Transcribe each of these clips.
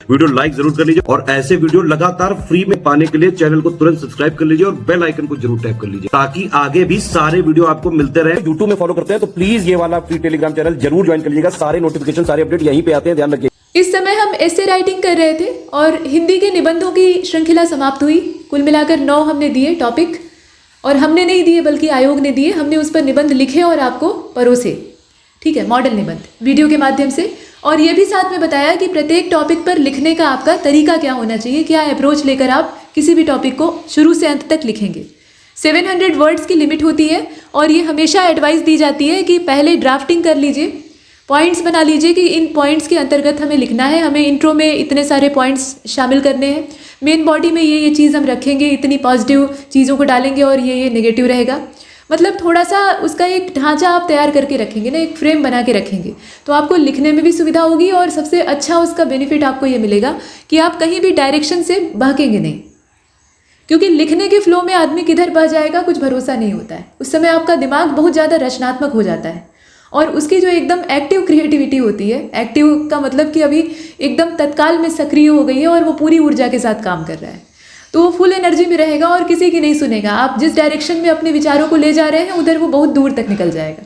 Video like जरूर कर लीजिए और ऐसे वीडियो लगातार फ्री में पाने के लिए चैनल को तुरंत सब्सक्राइब कर लीजिए और बेल आइकन को जरूर टैप कर लीजिए ताकि आगे भी सारे वीडियो आपको मिलते रहे। यूट्यूब में फॉलो करते हैं तो प्लीज ये वाला फ्री टेलीग्राम चैनल जरूर ज्वाइन कर लीजिएगा। सारे नोटिफिकेशन सारे अपडेट यहीं पे आते हैं, ध्यान रखिए। इस समय हम एसे राइटिंग कर रहे थे और हिंदी के निबंधों की श्रृंखला समाप्त हुई। कुल मिलाकर 9 हमने दिए टॉपिक, और हमने नहीं दिए बल्कि आयोग ने दिए। हमने उस पर निबंध लिखे और आपको परोसे, ठीक है, मॉडल निबंध वीडियो के माध्यम से। और ये भी साथ में बताया कि प्रत्येक टॉपिक पर लिखने का आपका तरीका क्या होना चाहिए, क्या अप्रोच लेकर आप किसी भी टॉपिक को शुरू से अंत तक लिखेंगे। 700 वर्ड्स की लिमिट होती है और ये हमेशा एडवाइस दी जाती है कि पहले ड्राफ्टिंग कर लीजिए, पॉइंट्स बना लीजिए कि इन पॉइंट्स के अंतर्गत हमें लिखना है, हमें इंट्रो में इतने सारे पॉइंट्स शामिल करने हैं, मेन बॉडी में ये चीज़ हम रखेंगे, इतनी पॉजिटिव चीज़ों को डालेंगे और ये नेगेटिव रहेगा। मतलब थोड़ा सा उसका एक ढांचा आप तैयार करके रखेंगे ना, एक फ्रेम बना के रखेंगे तो आपको लिखने में भी सुविधा होगी। और सबसे अच्छा उसका बेनिफिट आपको ये मिलेगा कि आप कहीं भी डायरेक्शन से बहकेंगे नहीं, क्योंकि लिखने के फ्लो में आदमी किधर बह जाएगा कुछ भरोसा नहीं होता है। उस समय आपका दिमाग बहुत ज़्यादा रचनात्मक हो जाता है और उसकी जो एकदम एक्टिव क्रिएटिविटी होती है, एक्टिव का मतलब कि अभी एकदम तत्काल में सक्रिय हो गई है और वो पूरी ऊर्जा के साथ काम कर रहा है, तो वो फुल एनर्जी में रहेगा और किसी की नहीं सुनेगा। आप जिस डायरेक्शन में अपने विचारों को ले जा रहे हैं उधर वो बहुत दूर तक निकल जाएगा।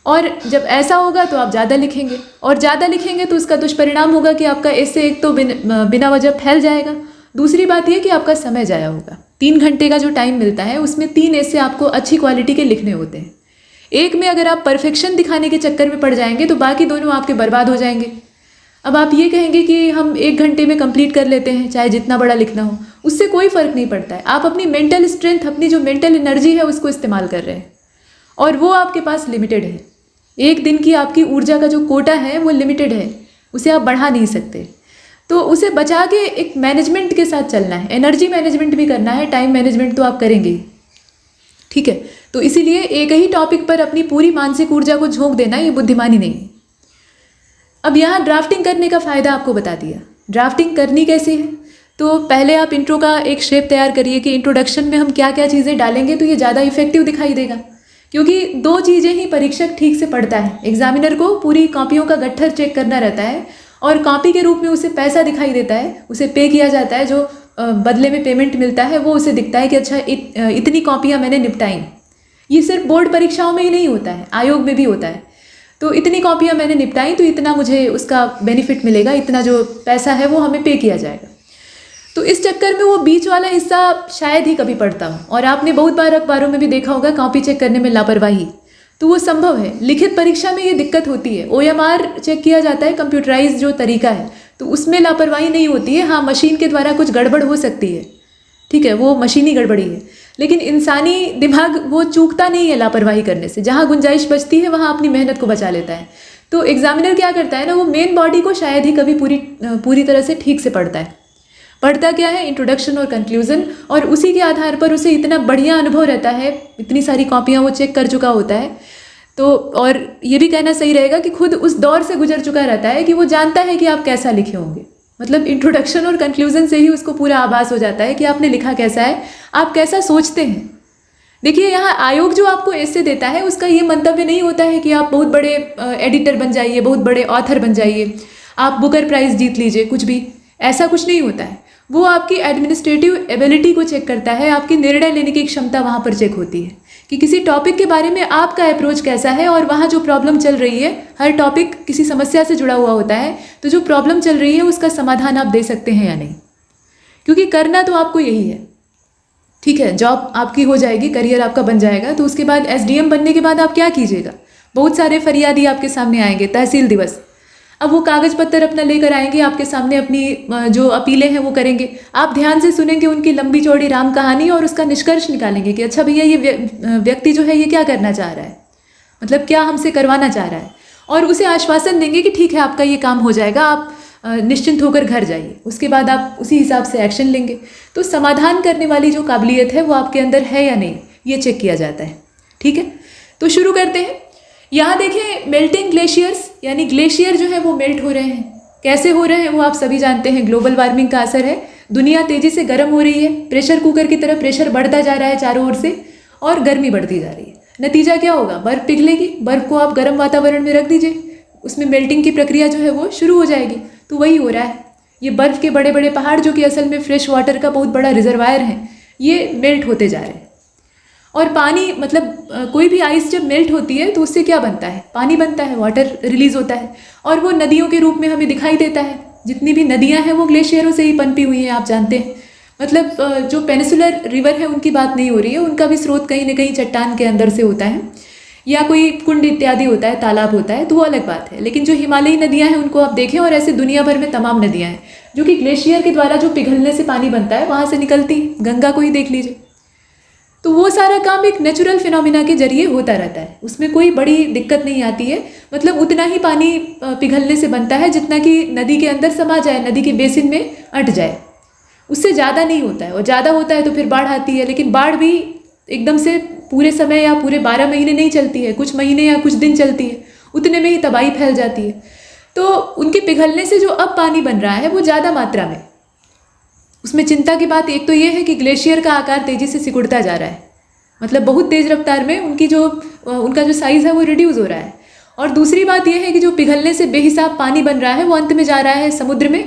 और जब ऐसा होगा तो आप ज़्यादा लिखेंगे, और ज़्यादा लिखेंगे तो उसका दुष्परिणाम होगा कि आपका ऐसे एक तो बिना वजह फैल जाएगा। दूसरी बात यह कि आपका समय जाया होगा। 3 घंटे का जो टाइम मिलता है उसमें 3 ऐसे आपको अच्छी क्वालिटी के लिखने होते हैं। एक में अगर आप परफेक्शन दिखाने के चक्कर में पड़ जाएंगे तो बाकी दोनों आपके बर्बाद हो जाएंगे। अब आप ये कहेंगे कि हम 1 घंटे में कंप्लीट कर लेते हैं चाहे जितना बड़ा लिखना हो, उससे कोई फ़र्क नहीं पड़ता है। आप अपनी मेंटल स्ट्रेंथ, अपनी जो मेंटल एनर्जी है उसको इस्तेमाल कर रहे हैं और वो आपके पास लिमिटेड है। एक दिन की आपकी ऊर्जा का जो कोटा है वो लिमिटेड है, उसे आप बढ़ा नहीं सकते। तो उसे बचा के एक मैनेजमेंट के साथ चलना है, एनर्जी मैनेजमेंट भी करना है, टाइम मैनेजमेंट तो आप करेंगे, ठीक है। तो इसीलिए एक ही टॉपिक पर अपनी पूरी मानसिक ऊर्जा को झोंक देना ये बुद्धिमानी नहीं है। अब यहाँ ड्राफ्टिंग करने का फ़ायदा आपको बता दिया। ड्राफ्टिंग करनी कैसे है, तो पहले आप इंट्रो का एक शेप तैयार करिए कि इंट्रोडक्शन में हम क्या क्या चीज़ें डालेंगे तो ये ज़्यादा इफेक्टिव दिखाई देगा। क्योंकि 2 चीज़ें ही परीक्षक ठीक से पढ़ता है। एग्जामिनर को पूरी कॉपियों का गट्ठर चेक करना रहता है और कॉपी के रूप में उसे पैसा दिखाई देता है, उसे पे किया जाता है, जो बदले में पेमेंट मिलता है वो उसे दिखता है कि अच्छा इतनी कॉपियाँ मैंने निपटाई। ये सिर्फ बोर्ड परीक्षाओं में ही नहीं होता है, आयोग में भी होता है। तो इतनी कॉपियाँ मैंने निपटाई तो इतना मुझे उसका बेनिफिट मिलेगा, इतना जो पैसा है वो हमें पे किया जाएगा। तो इस चक्कर में वो बीच वाला हिस्सा शायद ही कभी पढ़ता हो। और आपने बहुत बार अखबारों में भी देखा होगा कॉपी चेक करने में लापरवाही, तो वो संभव है। लिखित परीक्षा में ये दिक्कत होती है। OMR चेक किया जाता है, कंप्यूटराइज जो तरीका है, तो उसमें लापरवाही नहीं होती है। हाँ, मशीन के द्वारा कुछ गड़बड़ हो सकती है, ठीक है, वो मशीनी गड़बड़ी है, लेकिन इंसानी दिमाग वो चूकता नहीं है लापरवाही करने से। जहाँ गुंजाइश बचती है वहाँ अपनी मेहनत को बचा लेता है। तो एग्जामिनर क्या करता है ना, वो मेन बॉडी को शायद ही कभी पूरी तरह से ठीक से पढ़ता है। पढ़ता क्या है, इंट्रोडक्शन और कंक्लूजन, और उसी के आधार पर उसे इतना बढ़िया अनुभव रहता है, इतनी सारी कॉपियाँ वो चेक कर चुका होता है। तो और ये भी कहना सही रहेगा कि खुद उस दौर से गुजर चुका रहता है कि वो जानता है कि आप कैसा लिखे होंगे। मतलब इंट्रोडक्शन और कंक्लूजन से ही उसको पूरा आभास हो जाता है कि आपने लिखा कैसा है, आप कैसा सोचते हैं। देखिए, यहाँ आयोग जो आपको ऐसे देता है उसका ये मंतव्य नहीं होता है कि आप बहुत बड़े एडिटर बन जाइए, बहुत बड़े ऑथर बन जाइए, आप बुकर प्राइज़ जीत लीजिए, कुछ भी ऐसा कुछ नहीं होता है। वो आपकी एडमिनिस्ट्रेटिव एबिलिटी को चेक करता है, आपकी निर्णय लेने की क्षमता वहाँ पर चेक होती है कि किसी टॉपिक के बारे में आपका अप्रोच कैसा है और वहाँ जो प्रॉब्लम चल रही है, हर टॉपिक किसी समस्या से जुड़ा हुआ होता है, तो जो प्रॉब्लम चल रही है उसका समाधान आप दे सकते हैं या नहीं। क्योंकि करना तो आपको यही है, ठीक है, जॉब आपकी हो जाएगी, करियर आपका बन जाएगा, तो उसके बाद SDM बनने के बाद आप क्या कीजिएगा। बहुत सारे फरियादी आपके सामने आएंगे, तहसील दिवस, अब वो कागज़ पत्तर अपना लेकर आएंगे आपके सामने, अपनी जो अपीलें हैं वो करेंगे। आप ध्यान से सुनेंगे उनकी लंबी चौड़ी राम कहानी और उसका निष्कर्ष निकालेंगे कि अच्छा भैया ये व्यक्ति जो है ये क्या करना चाह रहा है, मतलब क्या हमसे करवाना चाह रहा है, और उसे आश्वासन देंगे कि ठीक है आपका ये काम हो जाएगा, आप निश्चिंत होकर घर जाइए। उसके बाद आप उसी हिसाब से एक्शन लेंगे। तो समाधान करने वाली जो काबिलियत है वो आपके अंदर है या नहीं, ये चेक किया जाता है, ठीक है। तो शुरू करते हैं। यहाँ देखें, मेल्टिंग ग्लेशियर्स, यानी ग्लेशियर जो है वो मेल्ट हो रहे हैं। कैसे हो रहे हैं वो आप सभी जानते हैं, ग्लोबल वार्मिंग का असर है। दुनिया तेज़ी से गर्म हो रही है, प्रेशर कुकर की तरह प्रेशर बढ़ता जा रहा है चारों ओर से, और गर्मी बढ़ती जा रही है। नतीजा क्या होगा, बर्फ़ पिघलेगी। बर्फ़ को आप गर्म वातावरण में रख दीजिए, उसमें मेल्टिंग की प्रक्रिया जो है वो शुरू हो जाएगी। तो वही हो रहा है ये बर्फ़ के बड़े बड़े पहाड़ जो कि असल में फ्रेश वाटर का बहुत बड़ा रिजर्वायर हैं, ये मेल्ट होते जा रहे हैं। और पानी मतलब कोई भी आइस जब मेल्ट होती है तो उससे क्या बनता है, पानी बनता है, वाटर रिलीज़ होता है और वो नदियों के रूप में हमें दिखाई देता है। जितनी भी नदियाँ हैं वो ग्लेशियरों से ही पनपी हुई हैं, आप जानते हैं। मतलब जो पेनिसुलर रिवर है उनकी बात नहीं हो रही है, उनका भी स्रोत कहीं ना कहीं चट्टान के अंदर से होता है या कोई कुंड इत्यादि होता है, तालाब होता है, तो वो अलग बात है। लेकिन जो हिमालयी नदियाँ हैं उनको आप देखें, और ऐसे दुनिया भर में तमाम नदियाँ हैं जो कि ग्लेशियर के द्वारा जो पिघलने से पानी बनता है वहाँ से निकलती हैं। गंगा को ही देख लीजिए। तो वो सारा काम एक नेचुरल फिनोमिना के जरिए होता रहता है, उसमें कोई बड़ी दिक्कत नहीं आती है। मतलब उतना ही पानी पिघलने से बनता है जितना कि नदी के अंदर समा जाए, नदी के बेसिन में अट जाए, उससे ज़्यादा नहीं होता है। और ज़्यादा होता है तो फिर बाढ़ आती है, लेकिन बाढ़ भी एकदम से पूरे समय या पूरे 12 महीने नहीं चलती है, कुछ महीने या कुछ दिन चलती है, उतने में ही तबाही फैल जाती है। तो उनके पिघलने से जो अब पानी बन रहा है वो ज़्यादा मात्रा में, उसमें चिंता की बात एक तो ये है कि ग्लेशियर का आकार तेज़ी से सिकुड़ता जा रहा है, मतलब बहुत तेज़ रफ्तार में उनका जो साइज़ है वो रिड्यूस हो रहा है। और दूसरी बात यह है कि जो पिघलने से बेहिसाब पानी बन रहा है वो अंत में जा रहा है समुद्र में,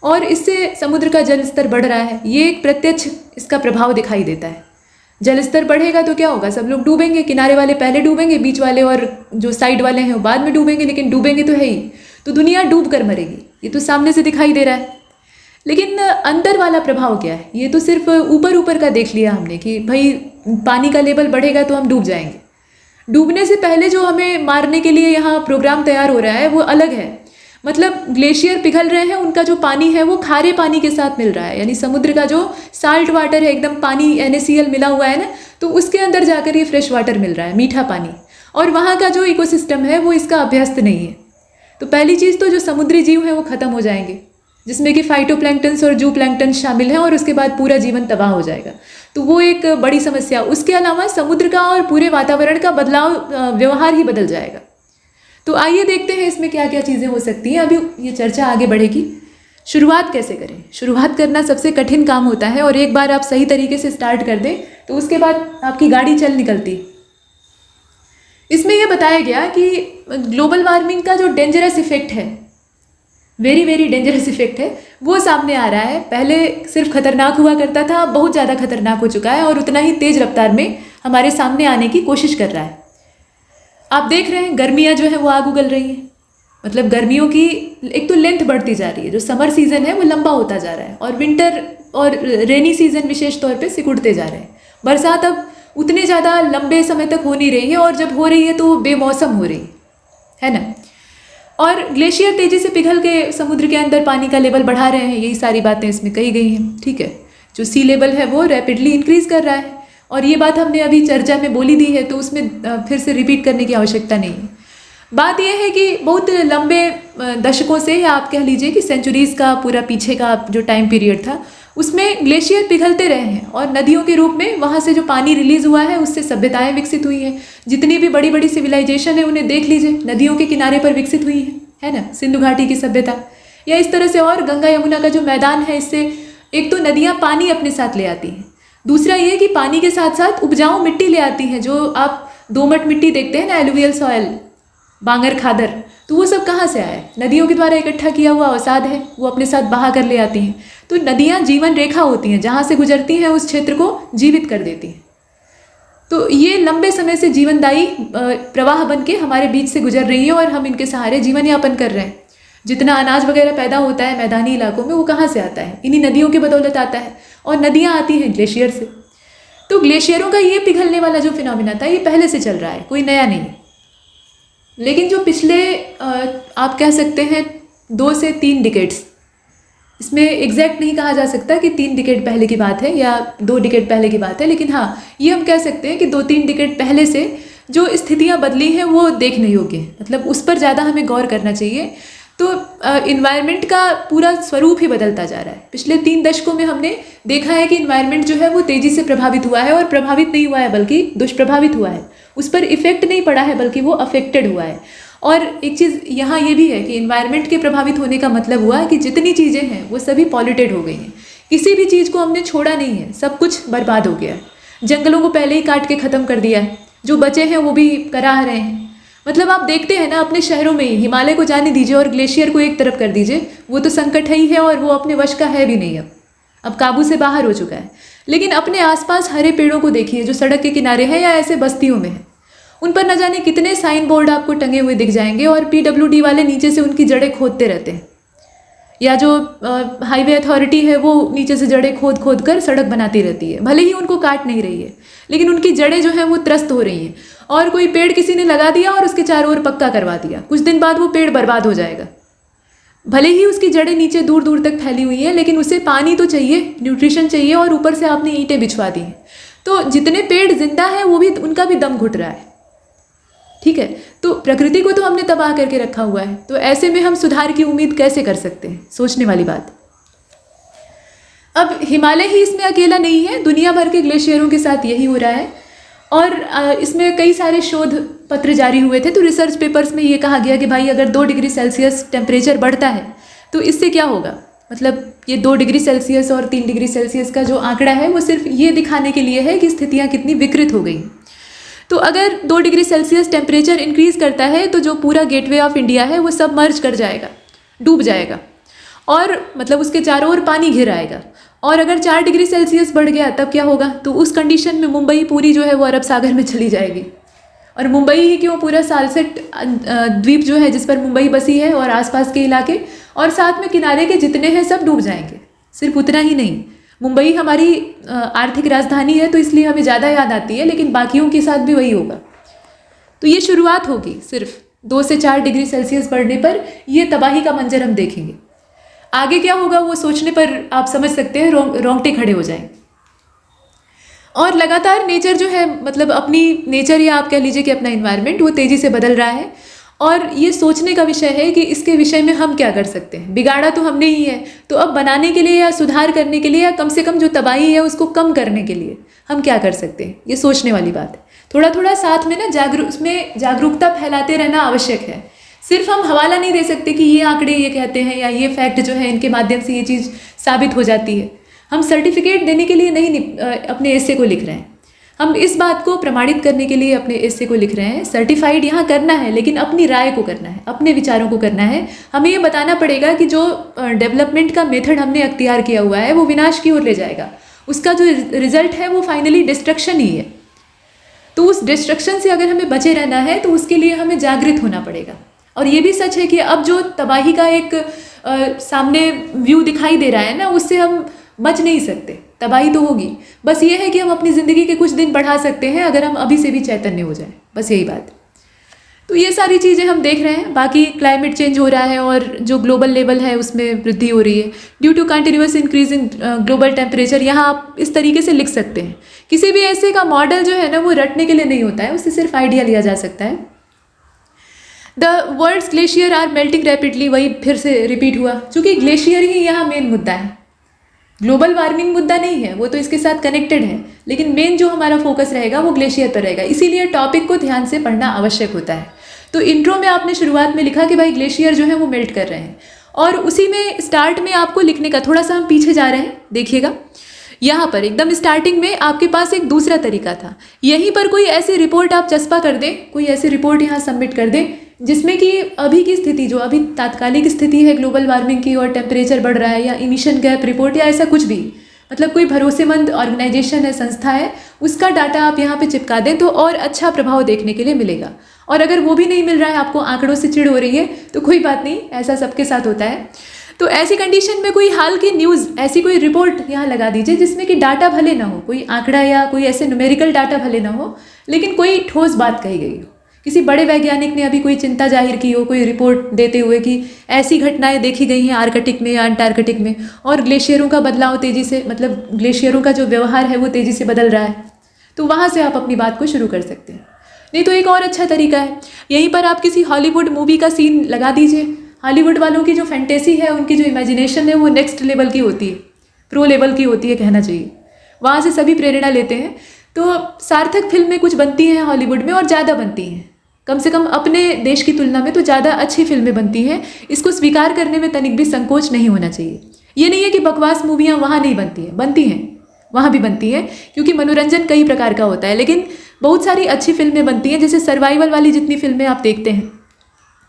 और इससे समुद्र का जल स्तर बढ़ रहा है। ये एक प्रत्यक्ष इसका प्रभाव दिखाई देता है। जल स्तर बढ़ेगा तो क्या होगा, सब लोग डूबेंगे, किनारे वाले पहले डूबेंगे, बीच वाले और जो साइड वाले हैं वो बाद में डूबेंगे, लेकिन डूबेंगे तो है ही, तो दुनिया डूब कर मरेगी। ये तो सामने से दिखाई दे रहा है, लेकिन अंदर वाला प्रभाव क्या है, ये तो सिर्फ ऊपर ऊपर का देख लिया हमने कि भाई पानी का लेवल बढ़ेगा तो हम डूब जाएंगे। डूबने से पहले जो हमें मारने के लिए यहाँ प्रोग्राम तैयार हो रहा है वो अलग है। मतलब ग्लेशियर पिघल रहे हैं, उनका जो पानी है वो खारे पानी के साथ मिल रहा है, यानी समुद्र का जो साल्ट वाटर है, एकदम पानी NaCl मिला हुआ है ना, तो उसके अंदर जाकर ये फ्रेश वाटर मिल रहा है, मीठा पानी। और वहाँ का जो इकोसिस्टम है वो इसका अभ्यस्त नहीं है। तो पहली चीज़ तो जो समुद्री जीव हैं वो ख़त्म हो जाएंगे, जिसमें कि फाइटोप्लैंक्टन्स और जूप्लैंक्टन शामिल हैं, और उसके बाद पूरा जीवन तबाह हो जाएगा। तो वो एक बड़ी समस्या। उसके अलावा समुद्र का और पूरे वातावरण का बदलाव, व्यवहार ही बदल जाएगा। तो आइए देखते हैं इसमें क्या क्या चीज़ें हो सकती हैं। अभी ये चर्चा आगे बढ़ेगी। शुरुआत कैसे करें? शुरुआत करना सबसे कठिन काम होता है, और एक बार आप सही तरीके से स्टार्ट कर दें तो उसके बाद आपकी गाड़ी चल निकलती। इसमें यह बताया गया कि ग्लोबल वार्मिंग का जो डेंजरस इफेक्ट है, वेरी वेरी डेंजरस इफेक्ट है, वो सामने आ रहा है। पहले सिर्फ खतरनाक हुआ करता था, अब बहुत ज़्यादा खतरनाक हो चुका है, और उतना ही तेज़ रफ्तार में हमारे सामने आने की कोशिश कर रहा है। आप देख रहे हैं गर्मियाँ जो है वो आग उगल रही हैं। मतलब गर्मियों की एक तो लेंथ बढ़ती जा रही है, जो समर सीज़न है वो लंबा होता जा रहा है, और विंटर और रेनी सीज़न विशेष तौर पे सिकुड़ते जा रहे हैं। बरसात अब उतने ज़्यादा लंबे समय तक हो नहीं रही है, और जब हो रही है तो वो बेमौसम हो रही है ना। और ग्लेशियर तेज़ी से पिघल के समुद्र के अंदर पानी का लेवल बढ़ा रहे हैं, यही सारी बातें इसमें कही गई हैं। ठीक है, जो सी लेवल है वो रैपिडली इंक्रीज़ कर रहा है, और ये बात हमने अभी चर्चा में बोली दी है, तो उसमें फिर से रिपीट करने की आवश्यकता नहीं है। बात यह है कि बहुत लंबे दशकों से, या आप कह लीजिए कि सेंचुरीज़ का पूरा पीछे का जो टाइम पीरियड था, उसमें ग्लेशियर पिघलते रहे हैं, और नदियों के रूप में वहाँ से जो पानी रिलीज़ हुआ है उससे सभ्यताएं विकसित हुई हैं। जितनी भी बड़ी बड़ी सिविलाइजेशन है उन्हें देख लीजिए, नदियों के किनारे पर विकसित हुई है ना। सिंधु घाटी की सभ्यता, या इस तरह से, और गंगा यमुना का जो मैदान है, इससे एक तो नदियाँ पानी अपने साथ ले आती हैं, दूसरा ये कि पानी के साथ साथ उपजाऊ मिट्टी ले आती हैं। जो आप दोमट मिट्टी देखते हैं ना, एलुवियल सॉयल, बांगर खादर, तो वो सब कहाँ से आया है? नदियों के द्वारा इकट्ठा किया हुआ अवसाद है, वो अपने साथ बहा कर ले आती हैं। तो नदियाँ जीवन रेखा होती हैं, जहाँ से गुजरती हैं उस क्षेत्र को जीवित कर देती हैं। तो ये लंबे समय से जीवनदायी प्रवाह बन के हमारे बीच से गुजर रही हैं, और हम इनके सहारे जीवन यापन कर रहे हैं। जितना अनाज वगैरह पैदा होता है मैदानी इलाकों में, वो कहाँ से आता है? इन्हीं नदियों के बदौलत आता है, और नदियाँ आती हैं ग्लेशियर से। तो ग्लेशियरों का ये पिघलने वाला जो फिनोमिना था, ये पहले से चल रहा है, कोई नया नहीं। लेकिन जो पिछले आप कह सकते हैं 2 से 3 डिकेड्स, इसमें एग्जैक्ट नहीं कहा जा सकता कि 3 डिकेड पहले की बात है या 2 डिकेड पहले की बात है, लेकिन हाँ ये हम कह सकते हैं कि 2-3 डिकेड पहले से जो स्थितियाँ बदली हैं वो देखने योग्य है। मतलब उस पर ज़्यादा हमें गौर करना चाहिए। तो इन्वायरमेंट का पूरा स्वरूप ही बदलता जा रहा है। पिछले 3 दशकों में हमने देखा है कि इन्वायरमेंट जो है वो तेज़ी से प्रभावित हुआ है, और प्रभावित नहीं हुआ है बल्कि दुष्प्रभावित हुआ है। उस पर इफेक्ट नहीं पड़ा है बल्कि वो अफेक्टेड हुआ है। और एक चीज़ यहाँ ये भी है कि इन्वायरमेंट के प्रभावित होने का मतलब हुआ कि जितनी चीज़ें हैं वो सभी पॉल्यूटेड हो गई हैं। किसी भी चीज़ को हमने छोड़ा नहीं है, सब कुछ बर्बाद हो गया है। जंगलों को पहले ही काट के ख़त्म कर दिया है, जो बचे हैं वो भी कराह रहे हैं। मतलब आप देखते हैं ना, अपने शहरों में ही हिमालय को जाने दीजिए और ग्लेशियर को एक तरफ कर दीजिए, वो तो संकट है ही है और वो अपने वश का है भी नहीं, अब काबू से बाहर हो चुका है। लेकिन अपने आसपास हरे पेड़ों को देखिए जो सड़क के किनारे हैं या ऐसे बस्तियों में हैं, उन पर न जाने कितने साइन बोर्ड आपको टंगे हुए दिख जाएंगे और PWD वाले नीचे से उनकी जड़ें खोदते रहते हैं, या जो हाईवे अथॉरिटी है वो नीचे से जड़ें खोद खोद कर सड़क बनाती रहती है। भले ही उनको काट नहीं रही है, लेकिन उनकी जड़ें जो हैं वो त्रस्त हो रही हैं। और कोई पेड़ किसी ने लगा दिया और उसके चारों ओर पक्का करवा दिया, कुछ दिन बाद वो पेड़ बर्बाद हो जाएगा। भले ही उसकी जड़ें नीचे दूर दूर तक फैली हुई हैं, लेकिन उसे पानी तो चाहिए, न्यूट्रिशन चाहिए, और ऊपर से आपने ईंटें बिछवा दी हैं। तो जितने पेड़ जिंदा हैं वो भी, उनका भी दम घुट रहा है। ठीक है, तो प्रकृति को तो हमने तबाह करके रखा हुआ है, तो ऐसे में हम सुधार की उम्मीद कैसे कर सकते हैं? सोचने वाली बात। अब हिमालय ही इसमें अकेला नहीं है, दुनिया भर के ग्लेशियरों के साथ यही हो रहा है। और इसमें कई सारे शोध पत्र जारी हुए थे, तो रिसर्च पेपर्स में ये कहा गया कि भाई अगर 2 डिग्री सेल्सियस टेम्परेचर बढ़ता है तो इससे क्या होगा। मतलब ये 2 डिग्री सेल्सियस और 3 डिग्री सेल्सियस का जो आंकड़ा है वो सिर्फ ये दिखाने के लिए है कि स्थितियाँ कितनी विकृत हो गई। तो अगर 2 डिग्री सेल्सियस टेम्परेचर इंक्रीज़ करता है तो जो पूरा गेटवे ऑफ इंडिया है वो सब मर्ज कर जाएगा, डूब जाएगा, और मतलब उसके चारों ओर पानी घिर आएगा। और अगर 4 डिग्री सेल्सियस बढ़ गया तब क्या होगा? तो उस कंडीशन में मुंबई पूरी जो है वो अरब सागर में चली जाएगी। और मुंबई ही क्यों, पूरा सालसेट द्वीप जो है जिस पर मुंबई बसी है और आसपास के इलाके और साथ में किनारे के जितने हैं सब डूब जाएंगे। सिर्फ उतना ही नहीं, मुंबई हमारी आर्थिक राजधानी है तो इसलिए हमें ज़्यादा याद आती है, लेकिन बाकियों के साथ भी वही होगा। तो ये शुरुआत होगी, सिर्फ 2 से 4 डिग्री सेल्सियस बढ़ने पर ये तबाही का मंजर हम देखेंगे। आगे क्या होगा वो सोचने पर आप समझ सकते हैं, रोंगटे खड़े हो जाएं। और लगातार नेचर जो है, मतलब अपनी नेचर या आप कह लीजिए कि अपना इन्वायरमेंट, वो तेज़ी से बदल रहा है। और ये सोचने का विषय है कि इसके विषय में हम क्या कर सकते हैं। बिगाड़ा तो हमने ही है, तो अब बनाने के लिए या सुधार करने के लिए या कम से कम जो तबाही है उसको कम करने के लिए हम क्या कर सकते हैं, ये सोचने वाली बात है। थोड़ा थोड़ा साथ में ना जागरूकता फैलाते रहना आवश्यक है। सिर्फ हम हवाला नहीं दे सकते कि ये आंकड़े ये कहते हैं या ये फैक्ट जो है इनके माध्यम से ये चीज़ साबित हो जाती है। हम सर्टिफिकेट देने के लिए नहीं अपने एस्से को लिख रहे हैं, हम इस बात को प्रमाणित करने के लिए अपने एस्से को लिख रहे हैं। सर्टिफाइड यहाँ करना है, लेकिन अपनी राय को करना है, अपने विचारों को करना है। हमें ये बताना पड़ेगा कि जो डेवलपमेंट का मेथड हमने अख्तियार किया हुआ है वो विनाश की ओर ले जाएगा, उसका जो रिजल्ट है वो फाइनली डिस्ट्रक्शन ही है। तो उस डिस्ट्रक्शन से अगर हमें बचे रहना है तो उसके लिए हमें जागृत होना पड़ेगा। और ये भी सच है कि अब जो तबाही का एक सामने व्यू दिखाई दे रहा है ना, उससे हम बच नहीं सकते। तबाही तो होगी, बस ये है कि हम अपनी ज़िंदगी के कुछ दिन बढ़ा सकते हैं अगर हम अभी से भी चैतन्य हो जाएं, बस यही बात। तो ये सारी चीज़ें हम देख रहे हैं। बाकी क्लाइमेट चेंज हो रहा है और जो ग्लोबल लेवल है उसमें वृद्धि हो रही है due to continuous increase in global temperature. यहाँ आप इस तरीके से लिख सकते हैं। किसी भी ऐसे का मॉडल जो है ना वो रटने के लिए नहीं होता है, उससे सिर्फ आइडिया लिया जा सकता है। The world's glacier are melting rapidly, वही फिर से रिपीट हुआ, क्योंकि ग्लेशियर ही यहाँ मेन मुद्दा है। ग्लोबल वार्मिंग मुद्दा नहीं है, वो तो इसके साथ कनेक्टेड है, लेकिन मेन जो हमारा फोकस रहेगा वो ग्लेशियर पर रहेगा। इसीलिए टॉपिक को ध्यान से पढ़ना आवश्यक होता है। तो इंट्रो में आपने शुरुआत में लिखा कि भाई ग्लेशियर जो है वो मेल्ट कर रहे हैं, और उसी में स्टार्ट में आपको लिखने का, थोड़ा सा हम पीछे जा रहे हैं, देखिएगा यहाँ पर एकदम स्टार्टिंग में आपके पास एक दूसरा तरीका था। यहीं पर कोई ऐसी रिपोर्ट आप चस्पा कर दें, कोई ऐसी रिपोर्ट यहाँ सबमिट कर दें जिसमें कि अभी की स्थिति, जो अभी तात्कालिक स्थिति है ग्लोबल वार्मिंग की और टेम्परेचर बढ़ रहा है, या इमिशन गैप रिपोर्ट या ऐसा कुछ भी, मतलब कोई भरोसेमंद ऑर्गेनाइजेशन है, संस्था है, उसका डाटा आप यहाँ पे चिपका दें तो और अच्छा प्रभाव देखने के लिए मिलेगा। और अगर वो भी नहीं मिल रहा है, आपको आंकड़ों से चिढ़ हो रही है, तो कोई बात नहीं, ऐसा सबके साथ होता है। तो ऐसी कंडीशन में कोई हाल की न्यूज़, ऐसी कोई रिपोर्ट यहाँ लगा दीजिए जिसमें कि डाटा भले ना हो, कोई आंकड़ा या कोई ऐसे न्यूमेरिकल डाटा भले ना हो, लेकिन कोई ठोस बात कही गई हो। किसी बड़े वैज्ञानिक ने अभी कोई चिंता जाहिर की हो, कोई रिपोर्ट देते हुए कि ऐसी घटनाएं देखी गई हैं आर्कटिक में या अंटार्कटिक में, और ग्लेशियरों का बदलाव तेज़ी से, मतलब ग्लेशियरों का जो व्यवहार है वो तेज़ी से बदल रहा है, तो वहाँ से आप अपनी बात को शुरू कर सकते हैं। नहीं तो एक और अच्छा तरीका है, यहीं पर आप किसी हॉलीवुड मूवी का सीन लगा दीजिए। हॉलीवुड वालों की जो फैंटेसी है, उनकी जो इमेजिनेशन है वो नेक्स्ट लेवल की होती है, प्रो लेवल की होती है कहना चाहिए। वहाँ से सभी प्रेरणा लेते हैं। तो सार्थक फिल्में कुछ बनती हैं हॉलीवुड में, और ज़्यादा बनती हैं, कम से कम अपने देश की तुलना में तो ज़्यादा अच्छी फिल्में बनती हैं। इसको स्वीकार करने में तनिक भी संकोच नहीं होना चाहिए। ये नहीं है कि बकवास मूवियाँ वहाँ नहीं बनती हैं, बनती हैं, वहाँ भी बनती हैं, क्योंकि मनोरंजन कई प्रकार का होता है। लेकिन बहुत सारी अच्छी फिल्में बनती हैं, जैसे सर्वाइवल वाली जितनी फिल्में आप देखते हैं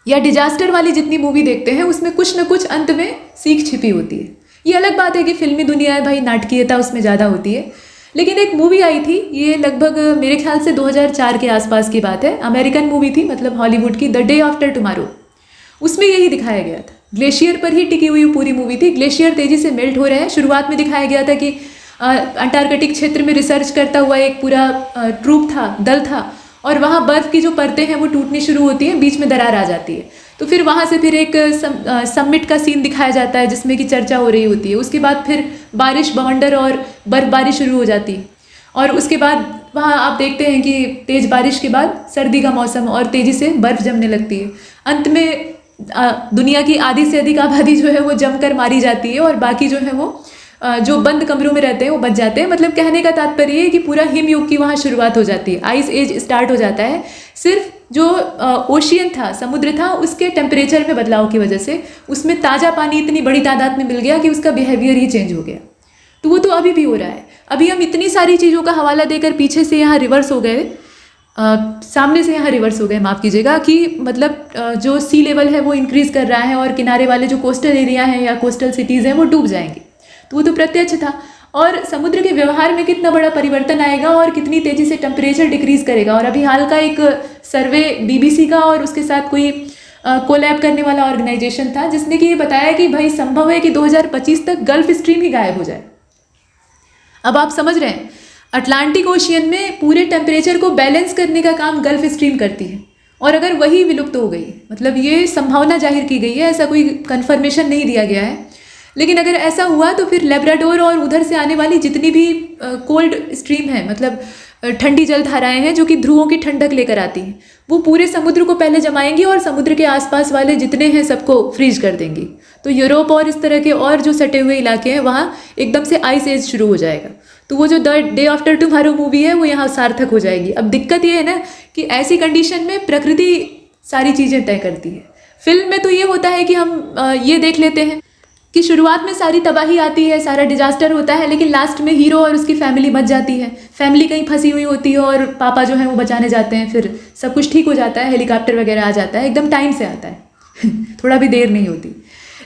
या डिजास्टर वाली जितनी मूवी देखते हैं, उसमें कुछ न कुछ अंत में सीख छिपी होती है। ये अलग बात है कि फिल्मी दुनिया है भाई, नाटकीयता उसमें ज़्यादा होती है। लेकिन एक मूवी आई थी, ये लगभग मेरे ख्याल से 2004 के आसपास की बात है, अमेरिकन मूवी थी, मतलब हॉलीवुड की, द डे आफ्टर टुमारो। उसमें यही दिखाया गया था, ग्लेशियर पर ही टिकी हुई पूरी मूवी थी। ग्लेशियर तेज़ी से मेल्ट हो रहे हैं। शुरुआत में दिखाया गया था कि अंटार्कटिक क्षेत्र में रिसर्च करता हुआ एक पूरा ट्रूप था, दल था, और वहाँ बर्फ़ की जो परतें हैं वो टूटनी शुरू होती हैं, बीच में दरार आ जाती है। तो फिर वहाँ से फिर एक समिट का सीन दिखाया जाता है जिसमें कि चर्चा हो रही होती है। उसके बाद फिर बारिश, बवंडर और बर्फबारी शुरू हो जाती है, और उसके बाद वहाँ आप देखते हैं कि तेज़ बारिश के बाद सर्दी का मौसम और तेज़ी से बर्फ़ जमने लगती है। अंत में दुनिया की आधी से अधिक आबादी जो है वो जमकर मारी जाती है, और बाकी जो है वो जो बंद कमरों में रहते हैं वो बच जाते हैं। मतलब कहने का तात्पर्य है कि पूरा हिमयुग की वहाँ शुरुआत हो जाती है, आइस एज स्टार्ट हो जाता है। सिर्फ जो ओशियन था, समुद्र था, उसके टेम्परेचर में बदलाव की वजह से उसमें ताज़ा पानी इतनी बड़ी तादाद में मिल गया कि उसका बिहेवियर ही चेंज हो गया। तो वो तो अभी भी हो रहा है। अभी हम इतनी सारी चीज़ों का हवाला देकर पीछे से यहाँ रिवर्स हो गए, सामने से यहाँ रिवर्स हो गए, माफ़ कीजिएगा, कि मतलब जो सी लेवल है वो इंक्रीज़ कर रहा है और किनारे वाले जो कोस्टल एरिया हैं या कोस्टल सिटीज़ हैं वो डूब जाएंगे। तो वो तो प्रत्यक्ष था। और समुद्र के व्यवहार में कितना बड़ा परिवर्तन आएगा और कितनी तेज़ी से टेम्परेचर डिक्रीज़ करेगा। और अभी हाल का एक सर्वे BBC का और उसके साथ कोई कोलैब करने वाला ऑर्गेनाइजेशन था, जिसने कि ये बताया कि भाई संभव है कि 2025 तक गल्फ स्ट्रीम ही गायब हो जाए। अब आप समझ रहे हैं, अटलांटिक ओशियन में पूरे टेम्परेचर को बैलेंस करने का काम गल्फ स्ट्रीम करती है, और अगर वही विलुप्त हो गई, मतलब ये संभावना जाहिर की गई है, ऐसा कोई कंफर्मेशन नहीं दिया गया है, लेकिन अगर ऐसा हुआ तो फिर लेब्राडोर और उधर से आने वाली जितनी भी कोल्ड स्ट्रीम है, मतलब ठंडी जल धाराएं हैं जो कि ध्रुवों की ठंडक लेकर आती हैं, वो पूरे समुद्र को पहले जमाएंगी और समुद्र के आसपास वाले जितने हैं सबको फ्रीज कर देंगी। तो यूरोप और इस तरह के और जो सटे हुए इलाके हैं वहाँ एकदम से आइस एज शुरू हो जाएगा। तो वो जो the day after tomorrow movie है वो यहाँ सार्थक हो जाएगी। अब दिक्कत ये है ना कि ऐसी कंडीशन में प्रकृति सारी चीज़ें तय करती है। फिल्म में तो ये होता है कि हम ये देख लेते हैं कि शुरुआत में सारी तबाही आती है, सारा डिजास्टर होता है, लेकिन लास्ट में हीरो और उसकी फैमिली बच जाती है। फैमिली कहीं फंसी हुई होती है और पापा जो है वो बचाने जाते हैं, फिर सब कुछ ठीक हो जाता है, हेलीकॉप्टर वगैरह आ जाता है, एकदम टाइम से आता है थोड़ा भी देर नहीं होती।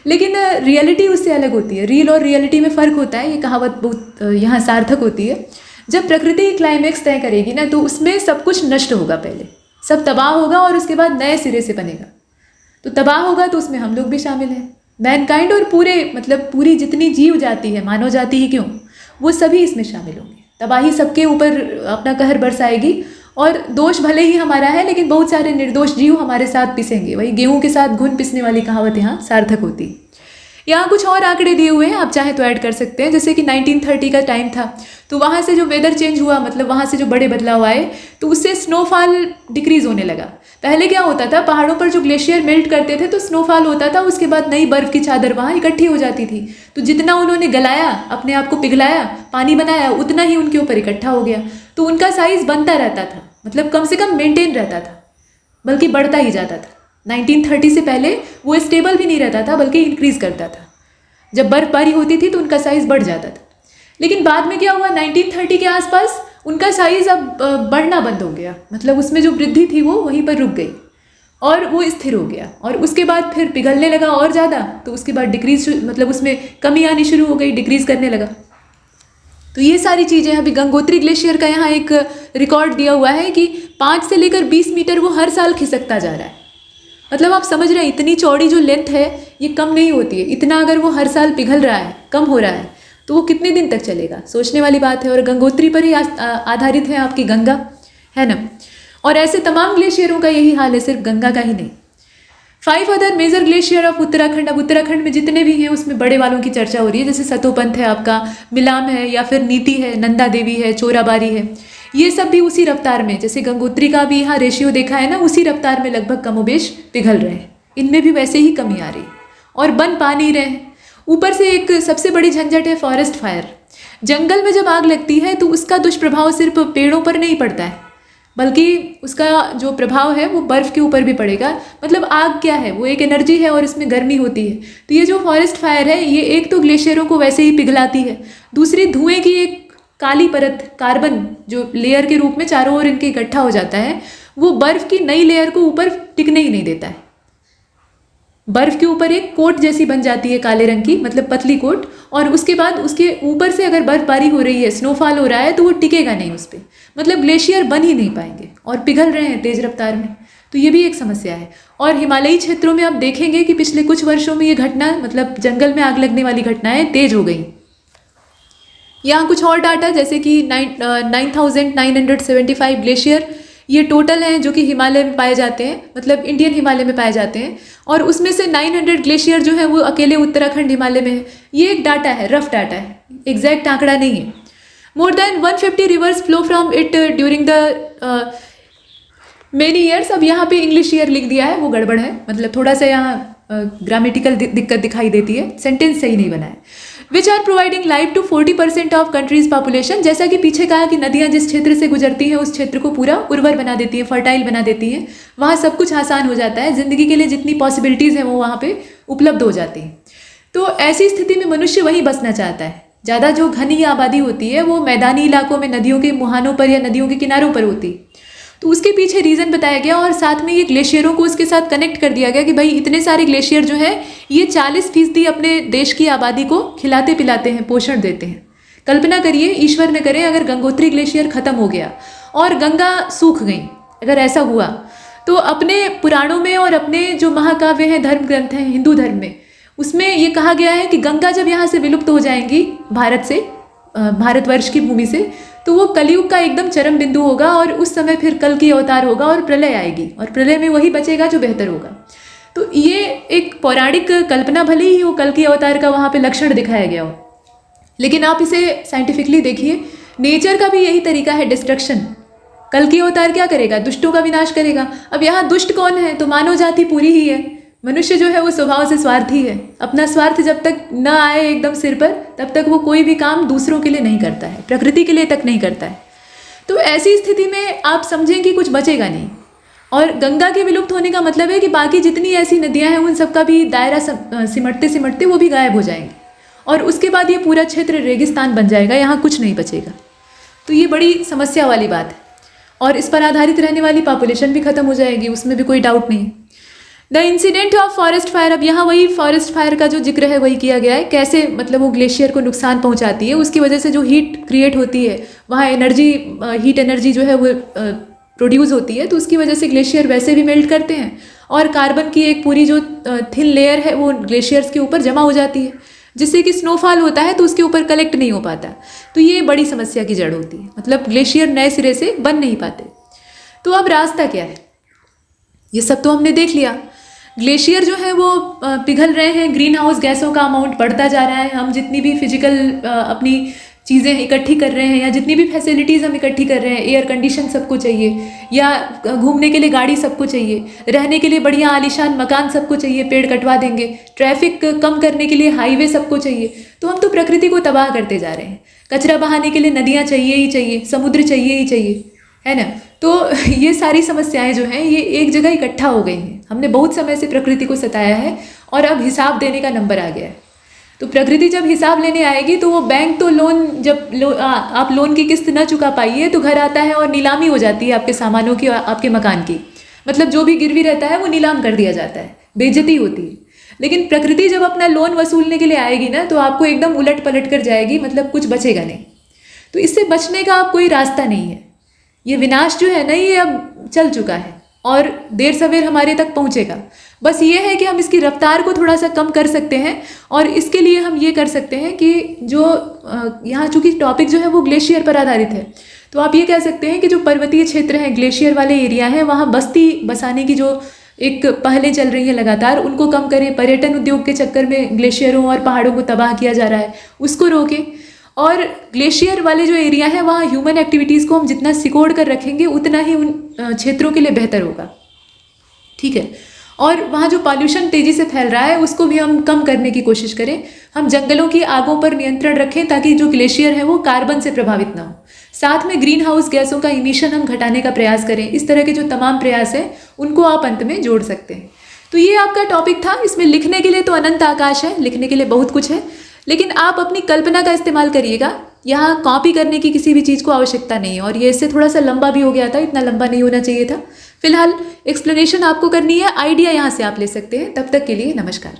लेकिन रियलिटी उससे अलग होती है। रील और रियलिटी में फ़र्क होता है, ये कहावत बहुत यहाँ सार्थक होती है। जब प्रकृति क्लाइमेक्स तय करेगी ना तो उसमें सब कुछ नष्ट होगा, पहले सब तबाह होगा और उसके बाद नए सिरे से बनेगा। तो तबाह होगा तो उसमें हम लोग भी शामिल हैं, मैनकाइंड, और पूरे मतलब पूरी जितनी जीव जाति है, मानव जाति ही क्यों, वो सभी इसमें शामिल होंगे। तबाही सबके ऊपर अपना कहर बरसाएगी, और दोष भले ही हमारा है लेकिन बहुत सारे निर्दोष जीव हमारे साथ पिसेंगे। वही गेहूं के साथ घुन पिसने वाली कहावत यहाँ सार्थक होती है। यहाँ कुछ और आंकड़े दिए हुए हैं, आप चाहे तो ऐड कर सकते हैं। जैसे कि 1930 का टाइम था, तो वहाँ से जो वेदर चेंज हुआ, मतलब वहाँ से जो बड़े बदलाव आए, तो उससे स्नोफॉल डिक्रीज होने लगा। पहले क्या होता था, पहाड़ों पर जो ग्लेशियर मेल्ट करते थे तो स्नोफॉल होता था, उसके बाद नई बर्फ़ की चादर वहाँ इकट्ठी हो जाती थी। तो जितना उन्होंने गलाया, अपने आप को पिघलाया, पानी बनाया, उतना ही उनके ऊपर इकट्ठा हो गया। तो उनका साइज़ बनता रहता था, मतलब कम से कम मेंटेन रहता था, बल्कि बढ़ता ही जाता था। 1930 से पहले वो स्टेबल भी नहीं रहता था, बल्कि इंक्रीज़ करता था। जब बर्फबारी होती थी तो उनका साइज़ बढ़ जाता था। लेकिन बाद में क्या हुआ, 1930 के आसपास उनका साइज़ अब बढ़ना बंद हो गया, मतलब उसमें जो वृद्धि थी वो वहीं पर रुक गई और वो स्थिर हो गया। और उसके बाद फिर पिघलने लगा और ज़्यादा, तो उसके बाद डिक्रीज, मतलब उसमें कमी आनी शुरू हो गई, डिक्रीज़ करने लगा। तो ये सारी चीज़ें, अभी गंगोत्री ग्लेशियर का यहाँ एक रिकॉर्ड दिया हुआ है कि 5 से लेकर 20 मीटर वो हर साल खिसकता जा रहा है। मतलब आप समझ रहे हैं, इतनी चौड़ी जो लेंथ है ये कम नहीं होती है। इतना अगर वो हर साल पिघल रहा है, कम हो रहा है, तो वो कितने दिन तक चलेगा, सोचने वाली बात है। और गंगोत्री पर ही आधारित है आपकी गंगा, है ना। और ऐसे तमाम ग्लेशियरों का यही हाल है, सिर्फ गंगा का ही नहीं। 5 other major glacier of Uttarakhand. अब उत्तराखंड में जितने भी हैं उसमें बड़े वालों की चर्चा हो रही है, जैसे सतोपंथ है आपका, मिलाम है, या फिर नीति है, नंदा देवी है, चोराबारी है। ये सब भी उसी रफ्तार में, जैसे गंगोत्री का भी यहाँ रेशियो देखा है ना, उसी रफ्तार में लगभग कमोबेश पिघल रहे हैं। इनमें भी वैसे ही कमी आ रही और बन पा नहीं रहे हैं। ऊपर से एक सबसे बड़ी झंझट है फॉरेस्ट फायर। जंगल में जब आग लगती है तो उसका दुष्प्रभाव सिर्फ पेड़ों पर नहीं पड़ता है, बल्कि उसका जो प्रभाव है वो बर्फ़ के ऊपर भी पड़ेगा। मतलब आग क्या है, वो एक एनर्जी है और इसमें गर्मी होती है। तो ये जो फॉरेस्ट फायर है, ये एक तो ग्लेशियरों को वैसे ही पिघलाती है, दूसरी धुएं की एक काली परत, कार्बन जो लेयर के रूप में चारों ओर इनके इकट्ठा हो जाता है, वो बर्फ की नई लेयर को ऊपर टिकने ही नहीं देता है। बर्फ के ऊपर एक कोट जैसी बन जाती है काले रंग की, मतलब पतली कोट, और उसके बाद उसके ऊपर से अगर बर्फबारी हो रही है, स्नोफॉल हो रहा है, तो वो टिकेगा नहीं उस पर, मतलब ग्लेशियर बन ही नहीं पाएंगे और पिघल रहे हैं तेज रफ्तार में। तो ये भी एक समस्या है। और हिमालयी क्षेत्रों में आप देखेंगे कि पिछले कुछ वर्षों में ये घटना, मतलब जंगल में आग लगने वाली घटनाएं तेज हो गई। यहाँ कुछ और डाटा, जैसे कि 9,975 ग्लेशियर ये टोटल हैं जो कि हिमालय में पाए जाते हैं, मतलब इंडियन हिमालय में पाए जाते हैं, और उसमें से 900 ग्लेशियर जो है वो अकेले उत्तराखंड हिमालय में है। ये एक डाटा है, रफ डाटा है, एग्जैक्ट आंकड़ा नहीं है। More than 150 reverse flow from it during the many years. अब यहाँ पे इंग्लिश ईयर लिख दिया है, वो गड़बड़ है, मतलब थोड़ा सा यहाँ ग्रामेटिकल दिक्कत दिखाई देती है, सेंटेंस सही नहीं बना है। Which are providing life to 40% of country's population. जैसा कि पीछे कहा कि नदियाँ जिस क्षेत्र से गुजरती हैं उस क्षेत्र को पूरा उर्वर बना देती हैं, फर्टाइल बना देती हैं, वहाँ सब कुछ आसान हो जाता है, ज़िंदगी के लिए जितनी पॉसिबिलिटीज़ हैं वो वहाँ पे उपलब्ध हो जाती हैं। तो ऐसी स्थिति में मनुष्य वहीं बसना चाहता है। ज़्यादा जो घनी आबादी होती है वो मैदानी इलाकों में, नदियों के मुहानों पर या नदियों के किनारों पर होती है। तो उसके पीछे रीज़न बताया गया, और साथ में ये ग्लेशियरों को उसके साथ कनेक्ट कर दिया गया कि भाई इतने सारे ग्लेशियर जो है ये 40% अपने देश की आबादी को खिलाते पिलाते हैं, पोषण देते हैं। कल्पना करिए, ईश्वर न करे, अगर गंगोत्री ग्लेशियर ख़त्म हो गया और गंगा सूख गई, अगर ऐसा हुआ, तो अपने पुराणों में और अपने जो महाकाव्य हैं, धर्म ग्रंथ हैं हिंदू धर्म में, उसमें ये कहा गया है कि गंगा जब यहाँ से विलुप्त हो जाएंगी भारत से, भारतवर्ष की भूमि से, तो वो कलयुग का एकदम चरम बिंदु होगा, और उस समय फिर कल की अवतार होगा और प्रलय आएगी, और प्रलय में वही बचेगा जो बेहतर होगा। तो ये एक पौराणिक कल्पना, भले ही वो कल की अवतार का वहाँ पे लक्षण दिखाया गया हो, लेकिन आप इसे साइंटिफिकली देखिए, नेचर का भी यही तरीका है, डिस्ट्रक्शन। कल की अवतार क्या करेगा? दुष्टों का विनाश करेगा। अब यहाँ दुष्ट कौन है? तो मानव जाति पूरी ही है। मनुष्य जो है वो स्वभाव से स्वार्थी है। अपना स्वार्थ जब तक न आए एकदम सिर पर, तब तक वो कोई भी काम दूसरों के लिए नहीं करता है, प्रकृति के लिए तक नहीं करता है। तो ऐसी स्थिति में आप समझें कि कुछ बचेगा नहीं। और गंगा के विलुप्त होने का मतलब है कि बाकी जितनी ऐसी नदियां हैं उन सबका भी दायरा सिमटते सिमटते वो भी गायब हो जाएंगे, और उसके बाद ये पूरा क्षेत्र रेगिस्तान बन जाएगा, यहाँ कुछ नहीं बचेगा। तो ये बड़ी समस्या वाली बात है, और इस पर आधारित रहने वाली पॉपुलेशन भी खत्म हो जाएगी, उसमें भी कोई डाउट नहीं। The incident of forest fire, अब यहाँ वही फॉरेस्ट फायर का जो जिक्र है वही किया गया है, कैसे मतलब वो ग्लेशियर को नुकसान पहुँचाती है, उसकी वजह से जो हीट क्रिएट होती है, वहाँ एनर्जी, हीट एनर्जी जो है वो प्रोड्यूस होती है, तो उसकी वजह से ग्लेशियर वैसे भी मेल्ट करते हैं, और कार्बन की एक पूरी जो थिन लेयर है वो ग्लेशियर्स के ऊपर जमा हो जाती है, जिससे कि स्नोफॉल होता है तो उसके ऊपर कलेक्ट नहीं हो पाता। तो ये बड़ी समस्या की जड़ होती है, मतलब ग्लेशियर नए सिरे से बन नहीं पाते। तो अब रास्ता क्या है? ये सब तो हमने देख लिया। ग्लेशियर जो है वो पिघल रहे हैं, ग्रीन हाउस गैसों का अमाउंट बढ़ता जा रहा है, हम जितनी भी फिजिकल अपनी चीज़ें इकट्ठी कर रहे हैं, या जितनी भी फैसिलिटीज़ हम इकट्ठी कर रहे हैं, एयर कंडीशन सबको चाहिए, या घूमने के लिए गाड़ी सबको चाहिए, रहने के लिए बढ़िया आलीशान मकान सबको चाहिए, पेड़ कटवा देंगे, ट्रैफिक कम करने के लिए हाईवे सबको चाहिए, तो हम तो प्रकृति को तबाह करते जा रहे हैं। कचरा बहाने के लिए नदियाँ चाहिए ही चाहिए, समुद्र चाहिए ही चाहिए, है ना? तो ये सारी समस्याएं जो हैं ये एक जगह इकट्ठा हो गई हैं। हमने बहुत समय से प्रकृति को सताया है, और अब हिसाब देने का नंबर आ गया है। तो प्रकृति जब हिसाब लेने आएगी तो वो बैंक तो लोन, जब आप लोन की किस्त न चुका पाइए तो घर आता है और नीलामी हो जाती है आपके सामानों की, आपके मकान की, मतलब जो भी गिरवी रहता है वो नीलाम कर दिया जाता है, बेइज्जती होती है। लेकिन प्रकृति जब अपना लोन वसूलने के लिए आएगी ना, तो आपको एकदम उलट पलट कर जाएगी, मतलब कुछ बचेगा नहीं। तो इससे बचने का अब कोई रास्ता नहीं है। ये विनाश जो है ना, ये अब चल चुका है और देर सवेर हमारे तक पहुंचेगा। बस ये है कि हम इसकी रफ्तार को थोड़ा सा कम कर सकते हैं, और इसके लिए हम ये कर सकते हैं कि जो यहाँ चूँकि टॉपिक जो है वो ग्लेशियर पर आधारित है, तो आप ये कह सकते हैं कि जो पर्वतीय क्षेत्र हैं, ग्लेशियर वाले एरिया हैं, वहाँ बस्ती बसाने की जो एक पहलें चल रही हैं लगातार, उनको कम करें। पर्यटन उद्योग के चक्कर में ग्लेशियरों और पहाड़ों को तबाह किया जा रहा है, उसको रोकें। और ग्लेशियर वाले जो एरिया है वहाँ ह्यूमन एक्टिविटीज़ को हम जितना सिकोड़ कर रखेंगे उतना ही उन क्षेत्रों के लिए बेहतर होगा, ठीक है। और वहाँ जो पॉल्यूशन तेज़ी से फैल रहा है उसको भी हम कम करने की कोशिश करें। हम जंगलों की आगों पर नियंत्रण रखें ताकि जो ग्लेशियर है वो कार्बन से प्रभावित ना हो। साथ में ग्रीन हाउस गैसों का इमिशन हम घटाने का प्रयास करें। इस तरह के जो तमाम प्रयास हैं उनको आप अंत में जोड़ सकते हैं। तो ये आपका टॉपिक था। इसमें लिखने के लिए तो अनंत आकाश है, लिखने के लिए बहुत कुछ है, लेकिन आप अपनी कल्पना का इस्तेमाल करिएगा यहाँ कॉपी करने की किसी भी चीज़ को आवश्यकता नहीं है, और ये इससे थोड़ा सा लंबा भी हो गया था, इतना लंबा नहीं होना चाहिए था। फिलहाल एक्सप्लेनेशन आपको करनी है, आइडिया यहाँ से आप ले सकते हैं। तब तक के लिए नमस्कार।